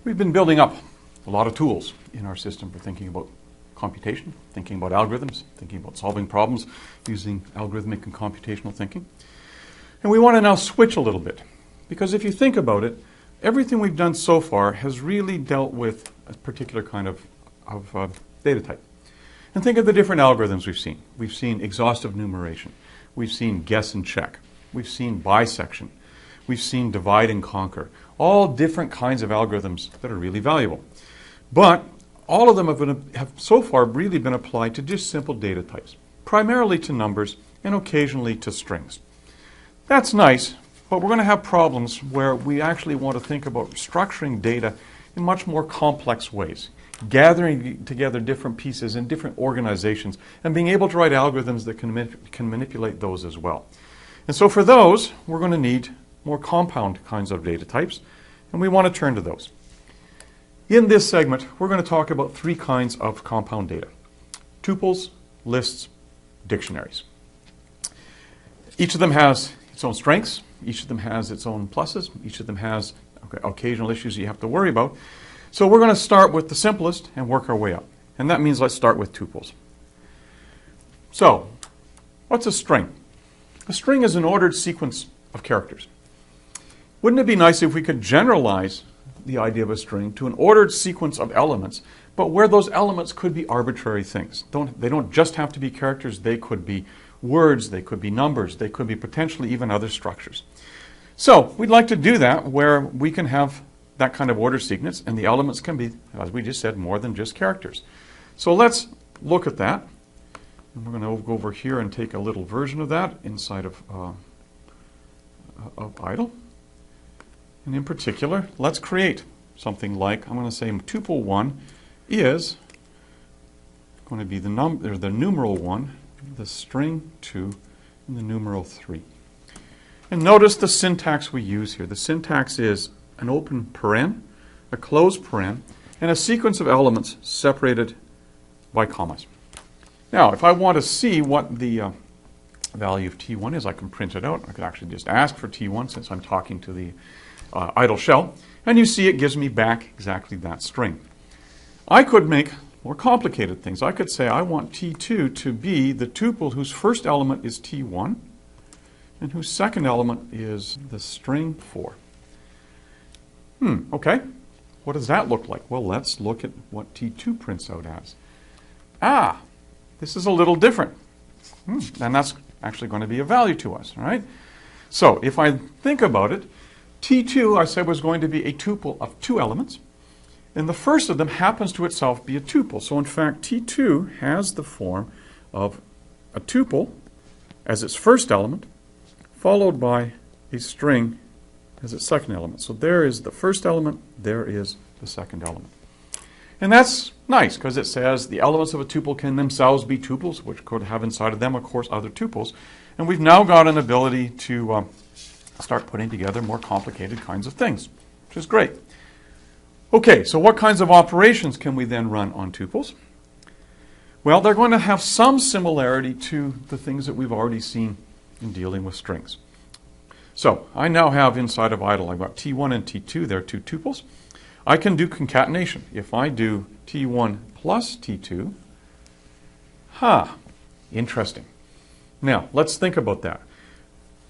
We've been building up a lot of tools in our system for thinking about computation, thinking about algorithms, thinking about solving problems using algorithmic and computational thinking. And we want to now switch a little bit, because if you think about it, everything we've done so far has really dealt with a particular kind of data type. And think of the different algorithms we've seen. We've seen exhaustive numeration. We've seen guess and check. We've seen bisection. We've seen divide and conquer. All different kinds of algorithms that are really valuable. But all of them have so far really been applied to just simple data types, primarily to numbers and occasionally to strings. That's nice, but we're going to have problems where we actually want to think about structuring data in much more complex ways, gathering together different pieces in different organizations and being able to write algorithms that can manipulate those as well. And so for those, we're going to need more compound kinds of data types, and we want to turn to those. In this segment, we're going to talk about three kinds of compound data: tuples, lists, dictionaries. Each of them has its own strengths, each of them has its own pluses, each of them has occasional issues you have to worry about. So we're going to start with the simplest and work our way up. And that means let's start with tuples. So, what's a string? A string is an ordered sequence of characters. Wouldn't it be nice if we could generalize the idea of a string to an ordered sequence of elements, but where those elements could be arbitrary things? They don't just have to be characters, they could be words, they could be numbers, they could be potentially even other structures. So we'd like to do that where we can have that kind of order sequence, and the elements can be, as we just said, more than just characters. So let's look at that. And we're going to go over here and take a little version of that inside of idle. And in particular, let's create something like, I'm going to say tuple 1 is going to be the numeral 1, the string 2, and the numeral 3. And notice the syntax we use here. The syntax is an open paren, a closed paren, and a sequence of elements separated by commas. Now, if I want to see what the value of T1 is, I can print it out. I could actually just ask for T1 since I'm talking to the idle shell. And you see it gives me back exactly that string. I could make more complicated things. I could say I want T2 to be the tuple whose first element is T1 and whose second element is the string 4. Okay. What does that look like? Well, let's look at what T2 prints out as. This is a little different. And that's actually going to be a value to us, all right? So if I think about it, T2, I said, was going to be a tuple of two elements. And the first of them happens to itself be a tuple. So in fact, T2 has the form of a tuple as its first element, followed by a string as its second element. So there is the first element, there is the second element. And that's nice because it says the elements of a tuple can themselves be tuples, which could have inside of them, of course, other tuples. And we've now got an ability to start putting together more complicated kinds of things, which is great. Okay, so what kinds of operations can we then run on tuples? Well, they're going to have some similarity to the things that we've already seen in dealing with strings. So I now have inside of idle, I've got T1 and T2, they're two tuples. I can do concatenation. If I do T1 plus T2, interesting. Now, let's think about that.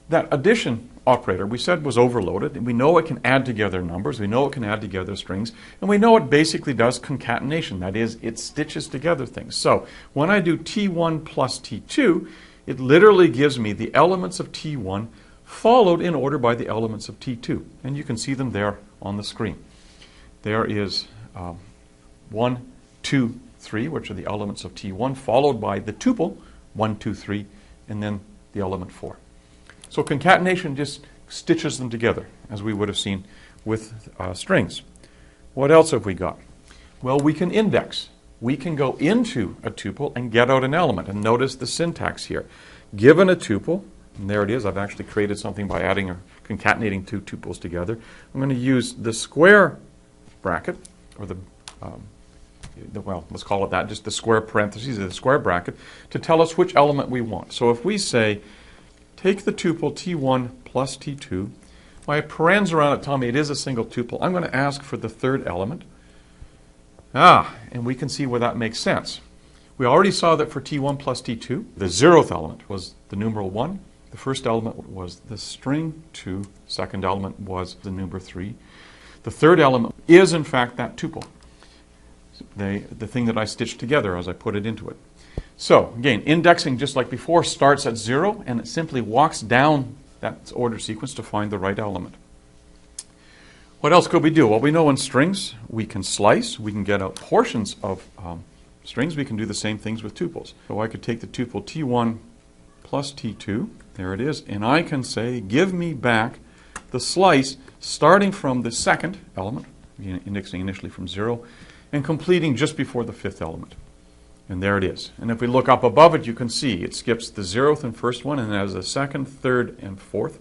That addition operator we said was overloaded, and we know it can add together numbers, we know it can add together strings, and we know it basically does concatenation. That is, it stitches together things. So when I do T1 plus T2, it literally gives me the elements of T1 followed in order by the elements of T2. And you can see them there on the screen. There is 1, 2, 3, which are the elements of T1, followed by the tuple, 1, 2, 3, and then the element 4. So concatenation just stitches them together, as we would have seen with strings. What else have we got? Well, we can index. We can go into a tuple and get out an element. And notice the syntax here. Given a tuple, and there it is, I've actually created something by adding or concatenating two tuples together. I'm going to use the square bracket, or well, let's call it that, just the square parentheses of the square bracket, to tell us which element we want. So if we say, take the tuple T1 plus T2, My parens around it tell me it is a single tuple. I'm going to ask for the third element. And we can see where that makes sense. We already saw that for T1 plus T2, the 0th element was the numeral 1. The first element was the string 2. Second element was the number 3. The third element is, in fact, that tuple, the thing that I stitched together as I put it into it. So, again, indexing, just like before, starts at 0, and it simply walks down that order sequence to find the right element. What else could we do? Well, we know in strings we can slice. We can get out portions of strings. We can do the same things with tuples. So I could take the tuple T1 plus T2, there it is, and I can say, give me back the slice starting from the second element, indexing initially from 0, and completing just before the 5th element. And there it is. And if we look up above it, you can see it skips the 0th and first one, and has the 2nd, 3rd, and 4th,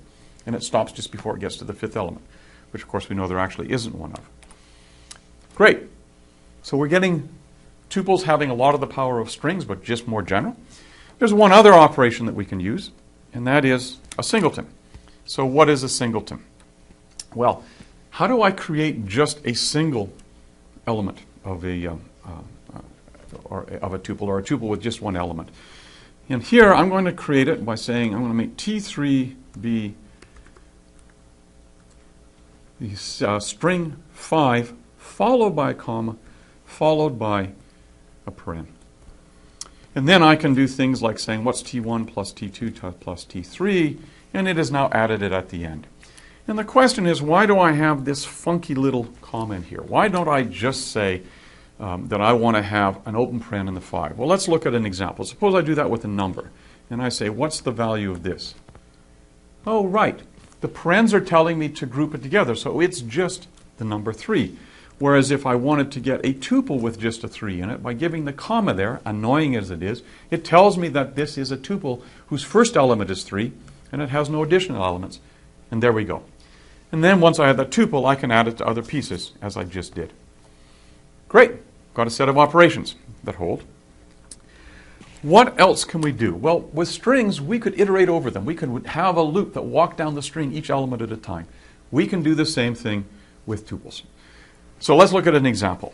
and it stops just before it gets to the 5th element, which of course we know there actually isn't one of. Great. So we're getting tuples having a lot of the power of strings, but just more general. There's one other operation that we can use, and that is a singleton. So what is a singleton? Well, how do I create just a single element of a tuple, or a tuple with just one element? And here I'm going to create it by saying I'm going to make T3 be the string 5 followed by a comma followed by a paren. And then I can do things like saying what's T1 plus T2 plus T3, and it is now added it at the end. And the question is, why do I have this funky little comment here? Why don't I just say that I want to have an open paren in the 5? Well, let's look at an example. Suppose I do that with a number, and I say, what's the value of this? Oh, right. The parens are telling me to group it together, so it's just the number 3. Whereas if I wanted to get a tuple with just a 3 in it, by giving the comma there, annoying as it is, it tells me that this is a tuple whose first element is 3, and it has no additional elements. And there we go. And then once I have that tuple, I can add it to other pieces, as I just did. Great. Got a set of operations that hold. What else can we do? Well, with strings, we could iterate over them. We could have a loop that walked down the string each element at a time. We can do the same thing with tuples. So let's look at an example.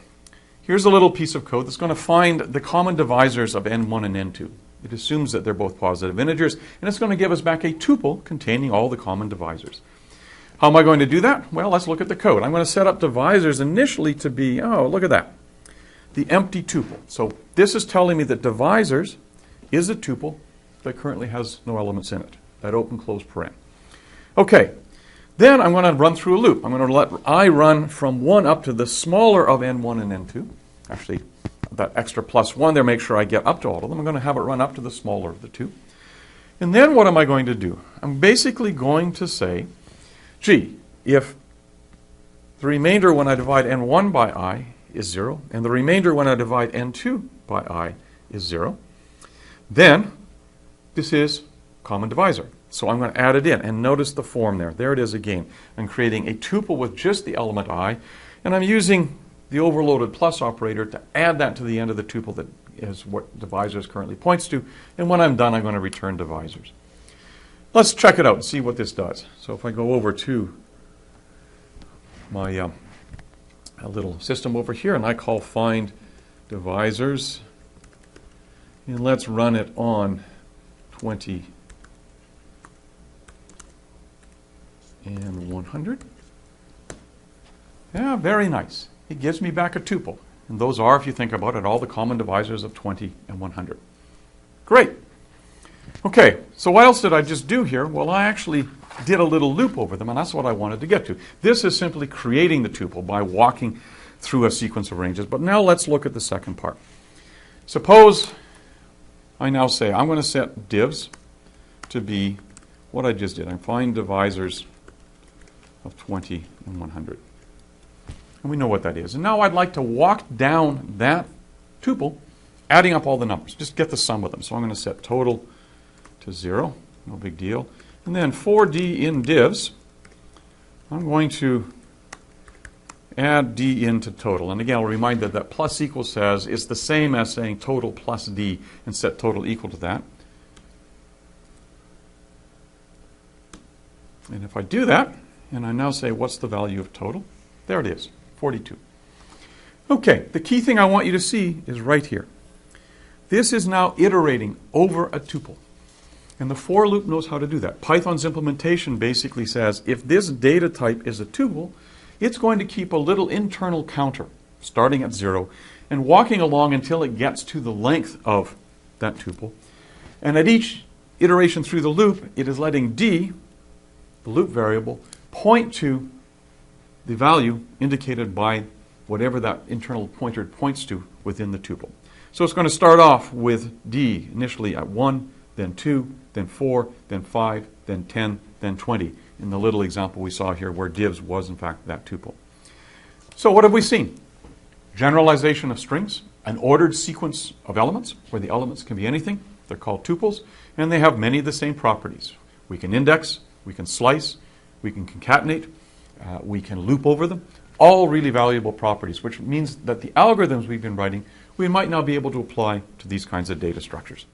Here's a little piece of code that's going to find the common divisors of n1 and n2. It assumes that they're both positive integers, and it's going to give us back a tuple containing all the common divisors. How am I going to do that? Well, let's look at the code. I'm going to set up divisors initially to be, oh, look at that, the empty tuple. So this is telling me that divisors is a tuple that currently has no elements in it, that open close paren. Okay, then I'm going to run through a loop. I'm going to let I run from 1 up to the smaller of n1 and n2. Actually, that extra plus 1 there, make sure I get up to all of them. I'm going to have it run up to the smaller of the two. And then what am I going to do? I'm basically going to say, gee, if the remainder when I divide n1 by I is 0, and the remainder when I divide n2 by I is 0, then this is common divisor. So I'm going to add it in, and notice the form there. There it is again. I'm creating a tuple with just the element I, and I'm using the overloaded plus operator to add that to the end of the tuple that is what divisors currently points to, and when I'm done, I'm going to return divisors. Let's check it out and see what this does. So if I go over to my a little system over here, and I call find divisors, and let's run it on 20 and 100. Yeah, very nice. It gives me back a tuple. And those are, if you think about it, all the common divisors of 20 and 100. Great. Okay, so what else did I just do here? Well, I actually did a little loop over them, and that's what I wanted to get to. This is simply creating the tuple by walking through a sequence of ranges. But now let's look at the second part. Suppose I now say I'm going to set divs to be what I just did. I find divisors of 20 and 100. And we know what that is. And now I'd like to walk down that tuple, adding up all the numbers. Just get the sum of them. So I'm going to set total to 0. No big deal. And then for d in divs, I'm going to add d into total. And again, I'll remind that plus equal says it's the same as saying total plus d and set total equal to that. And if I do that, And I now say, what's the value of total? There it is, 42. Okay, the key thing I want you to see is right here. This is now iterating over a tuple. And the for loop knows how to do that. Python's implementation basically says if this data type is a tuple, it's going to keep a little internal counter starting at 0 and walking along until it gets to the length of that tuple. And at each iteration through the loop, it is letting d, the loop variable, point to the value indicated by whatever that internal pointer points to within the tuple. So it's going to start off with d initially at 1, then 2, then 4, then 5, then 10, then 20, in the little example we saw here where divs was in fact that tuple. So what have we seen? Generalization of strings, an ordered sequence of elements where the elements can be anything. They're called tuples, and they have many of the same properties. We can index, we can slice, we can concatenate, we can loop over them. All really valuable properties, which means that the algorithms we've been writing, we might now be able to apply to these kinds of data structures.